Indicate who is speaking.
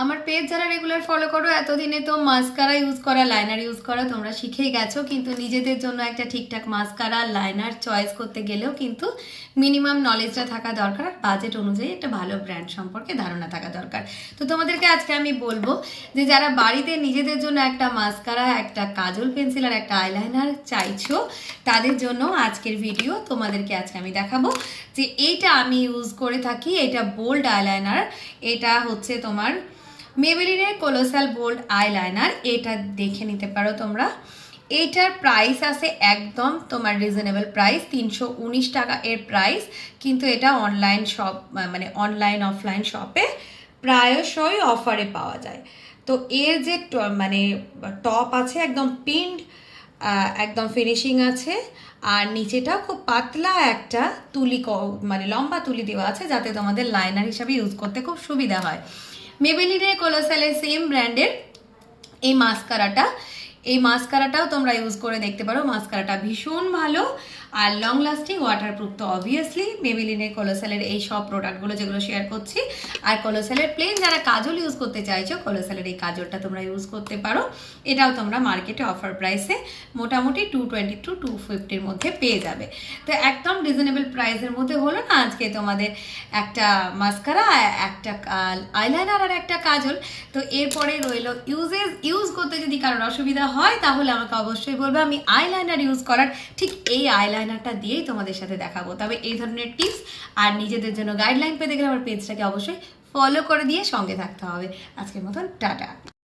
Speaker 1: আমার পেজ যারা regular follow করো, এতদিনে তো মাস্কারা ইউজ করা, লাইনার ইউজ করা তোমরা শিখেই গেছো, কিন্তু নিজেদের জন্য একটা ঠিকঠাক মাস্কারা লাইনার চয়েস করতে গেলেও কিন্তু মিনিমাম নলেজটা থাকা দরকার, আর বাজেট অনুযায়ী একটা ভালো ব্র্যান্ড সম্পর্কে ধারণা থাকা দরকার। তো তোমাদেরকে আজকে আমি বলবো যে যারা বাড়িতে নিজেদের জন্য একটা মাস্কারা, একটা কাজল পেন্সিল আর একটা আইলাইনার চাইছো, তাদের জন্য আজকের ভিডিও। তোমাদেরকে আজকে আমি দেখাবো যে এইটা আমি ইউজ করে থাকি, এটা বোল্ড আইলাইনার, এটা হচ্ছে তোমার মেবেলিনের কোলোসাল বোল্ড আইলাইনার। এটা দেখে নিতে পারো তোমরা। এইটার প্রাইস আছে একদম তোমার রিজনেবল প্রাইস, 319 টাকা এর প্রাইস, কিন্তু এটা অনলাইন শপ মানে অনলাইন অফলাইন শপে প্রায়শই অফারে পাওয়া যায়। তো এর যে মানে টপ আছে একদম পিন্ড, একদম ফিনিশিং আছে, আর নিচেটা খুব পাতলা একটা তুলি মানে লম্বা তুলি দেওয়া আছে, যাতে তোমাদের লাইনার হিসাবে ইউজ করতে খুব সুবিধা হয়। মেবেলিনের কোলোসালের সেম ব্র্যান্ডের এই মাস্কারাটাও তোমরা ইউজ করে দেখতে পারো। মাস্কারাটা ভীষণ ভালো আর লং লাস্টিং, ওয়াটারপ্রুফ। তো অবভিয়াসলি মেবেলিনের কোলোসালের এই সব প্রোডাক্টগুলো যেগুলো শেয়ার করছি, আর কোলোসালের প্লেন যারা কাজল ইউজ করতে চাইছো, কোলোসালের এই কাজলটা তোমরা ইউজ করতে পারো। এটাও তোমরা মার্কেটে অফার প্রাইসে মোটামুটি 220 to 250-র মধ্যে পেয়ে যাবে। তো একদম রিজনেবল প্রাইসের মধ্যে হলো না আজকে তোমাদের একটা মাস্কারা, একটা আইলাইনার আর একটা কাজল। তো এরপরে রইলো ইউজ করতে যদি কারোর অসুবিধা হয় তাহলে আমাকে অবশ্যই বলবে, আমি আইলাইনার ইউজ করার ঠিক এই আইলাইনারটা দিয়েই তোমাদের সাথে দেখাবো। তবে এই ধরনের টিপস আর নিজেদের জন্য গাইডলাইন পেতে গেলে আমার পেজটাকে অবশ্যই ফলো করে দিয়ে সঙ্গে থাকতে হবে। আজকের মতন টাটা।